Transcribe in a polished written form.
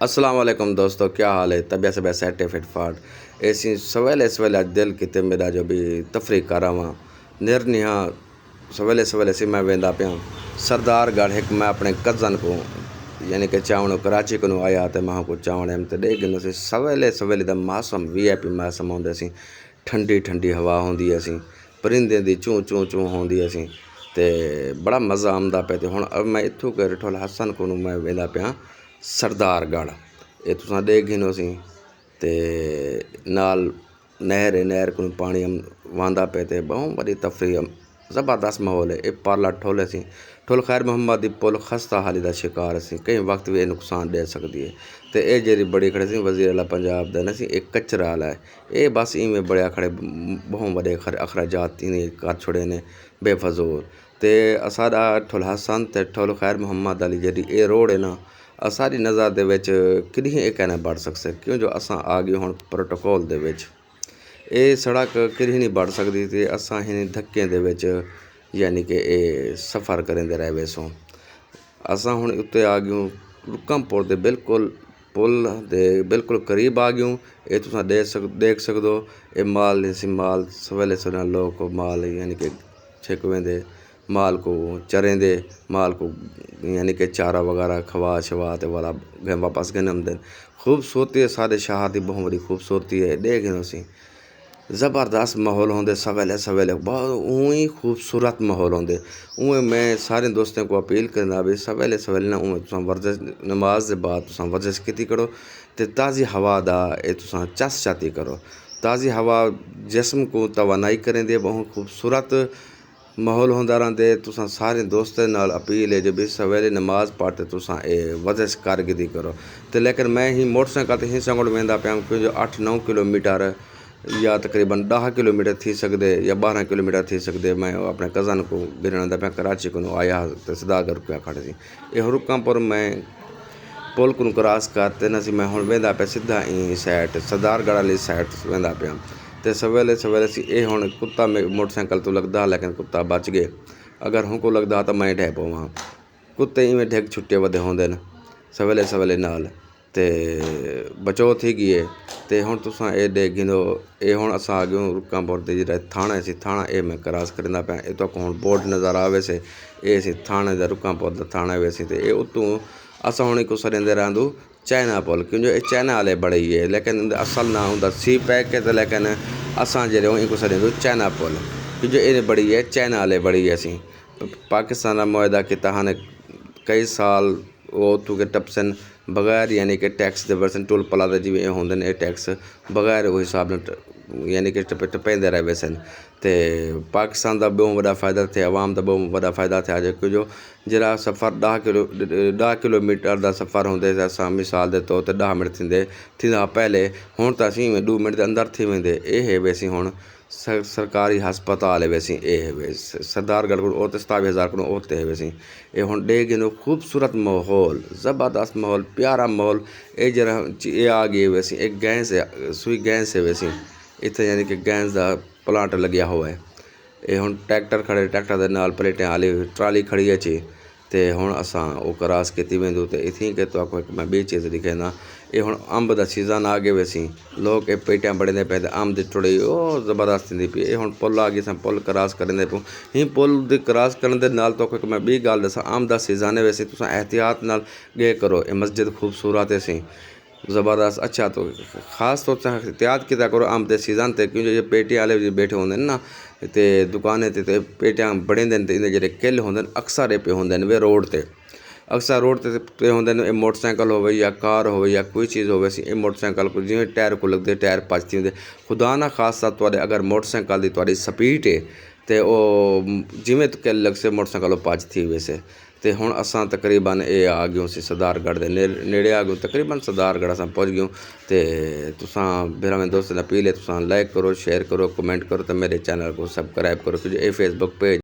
अस्सलाम वालेकुम दोस्तों, क्या हाल है? तबीयत से सेट है फिट फाट ऐसी सवेले सवेले अज दिल किते मेरा जो भी तफरी करा वहाँ निर्निहा सवेले सवेले से मैं वेंदा पिया सरदारगढ़। एक मैं अपने कज़न को यानी कि चावण कराची को आया तो मैं को चावण एम तो दे गिनो सवेले सवेले द मौसम VIP मौसम आउंदे सी। ठंडी ठंडी हवा होंदी असी, परिंदे दी चूं चूं चूं होंदी असी ते बड़ा मज़ा आंदा पे। ते हुण अब मैं इत्थों के रिठोल हसन को मैं वेंदा पिया सरदारगढ़। ये तुसां देख गिनो सी ते नाल नहर है, नहर को पानी हम वांदा पे ते बहुत बड़ी तफरी ज़बरदस्त माहौल है। ये पारला ठोल सी ठुल खैर मुहम्मद दी पुल खस्ता हाली का शिकार सी, कई वक्त भी नुकसान दे सकती है। तो ये जी बड़ी खड़े सी वज़ीर आला पंजाब का सी एक कचरा आला है। ये बस इवें बड़े खड़े बहुत बड़े अखराजात इन्हें कर छुड़े ने बेफजूल। तो सारा ठुल हसन ते ठुल खैर मुहम्मद अली जी ये रोड है ना सारी नज़र दे विच किदी एक ना बढ़ सकते क्यों जो असां आ गए हुण प्रोटोकॉल दे विच। ये सड़क किदी नहीं बढ़ सकती थी असां इन धक्के दे विच यानी कि ये सफ़र करेंदे रह वेसों। असां हुण उत्ते आ गयूं रुकमपुर दे बिल्कुल पुल दे बिल्कुल करीब आ गयूं। ये तुसां देख सकदो ये माल सी माल सवेले सवेले लोग को माल यानी कि छिक वेंदे माल को चरेंदे माल को यानी कि चारा वगैरह खवा शवा ते वाला वापस गनमदन। खूबसूरती है सारे शहर की बहुत बड़ी खूबसूरती है। देख सी ज़बरदस्त माहौल होंदे सवेले सवेले बहुत ऊँ खूबसूरत माहौल होंदे। ऊँ मैं सारे दोस्तों को अपील करना भी सवेले सवेले ना ऊँ तुसां वर्जिश नमाज के बाद तुसां वर्जिश की करो तो ताज़ी हवा दा ये तुसां चस चाती करो। ताज़ी हवा जिस्म को तवानाई करेंदे बहुत खूबसूरत माहौल होंदा रहंदे। तुसां सारे दोस्तों नाल अपील है जो भी सवेरे नमाज पढ़ते तुसां ये वर्जिश कारगिदी करो। तो लेकिन मैं ही मोटरसाइकिल ते ही संगड़ वेंदा पिया क्योंकि 8-9 किलोमीटर या तकरीबन 10 किलोमीटर थी सकते या 12 किलोमीटर थी सकते। मैं अपने कज़न को गिरना पे कराची को आया तो सरदारगढ़ क्या खड़े थी ये रुकमपुर मैं पुल को क्रॉस करते ना सी मैं हुण वेंदा पे सीधा ई साइड सरदारगढ़ वाली साइड वेंदा पिया। तो सवेले सवेले सी ये हुण कुत्ता में मोटरसाइकिल तो लगता लेकिन कुत्ता बच गए। अगर हमको लगता तो मैं ढह पवां। कुत्ते इवें ढेक छुट्टे वधे होंदे न सवेले सवेले नाल ते बचो थी गई है। तो हुण तुसां ये देख गिनो ये हुण असां आ गए रुकमपुर दे जिहड़ा थाना सी थाना ये मैं क्रॉस करदा पिया। ये तो हुण बोर्ड नज़र आवे से ये सी थाने दा रुकमपुर दा थाना वैसे तो ये उतों असां हुण को सरेंदे रहंदू चाइना पुल क्योंकि ये चाइना वाले बड़े ही है लेकिन असल ना होंदा सी पैक है। तो लेकिन असां जे इनको सरेंदू चाइना पुल क्योंकि ये बड़ी है चाइना वाले बड़ी है। असीं पाकिस्तान का मुआहदा किता हाँ कई साल वो उतों के टपसन बगैर यानी कि टैक्स दे वर्सन टोल प्लाजा जिवें होंदे ने टैक्स बगैर वो हिसाब नाल यानी कि टपेंदे रहे सन। तो पाकिस्तान का बहुत बड़ा फायदा थे आवाम का बहुत बड़ा फायदा थे जो जो जरा सफ़र 10 किलोमीटर का सफ़र होंदे असां मिसाल के तौर पर 10 मिनट थींदा पहले हुण तो असीं 2 मिनट के अंदर थी वेंदे। ये है वैसी हुण सरकारी हस्पताल है वैसी ये है वैसे सरदारगढ़ को 27,000 को होते है वैसी ये हुण डे गिनो खूबसूरत माहौल ज़बरदस्त माहौल प्यारा माहौल। ये जरा ये आ गई वैसी एक गैस है सुई गैस है वैसी इतने यानी कि गैस का प्लांट लग्या हुआ है। ये हुण ट्रैक्टर खड़े ट्रैक्टर के नाल प्लेटें आली ट्राली खड़ी है ची तो हुण असां वो क्रॉस की वेंदू। तो इथी के तो मैं बी चीज़ दिखाना ये हुण अंब का सीज़न आ गए वैसी लोग ये पेटियां बड़े पे अंब की टुड़ी वो ज़बरदस्त थी पी। ये हुण पुल आ गई असां पुल क्रॉस करेंदे पो ही पुल दी क्रॉस करन दे नाल तो मैं बी गल दसां अंब का सीज़न है वैसे तुसां एहतियात नाल गे करो। ये मस्जिद खूबसूरत है सी ज़बरदस्त अच्छा तो ख़ास तौर से एहतियात किया करो अंब के सीज़न ते क्योंकि ये पेटी वाले बैठे होंगे ना तो दुकानें ते पेटियां बड़े इन जे किल होंगे अक्सर ये पे होंगे वे रोड ते अक्सर रोड ते होंगे मोटरसाइकिल हो या कार हो या कोई चीज़ हो वैसी मोटरसाइकिल को जिमें टायर को लगते टायर पचती होंगे खुदा ना खासा तुहाडे अगर मोटरसाइकिल की तुहाडी स्पीड है तो वो जिमें किल लग से मोटरसाइकिल पचती वैसे। तो हुण असां तकरीबन ये आ गयूं सी सरदारगढ़ के नेड़े आ गयूं तकरीबन सरदारगढ़ असां पहुँच गयूं। तो तुसां मेरा दोस्त ने अपील है तुसां लाइक करो शेयर करो कमेंट करो तो मेरे चैनल को सब्सक्राइब करो क्योंकि ये फेसबुक पेज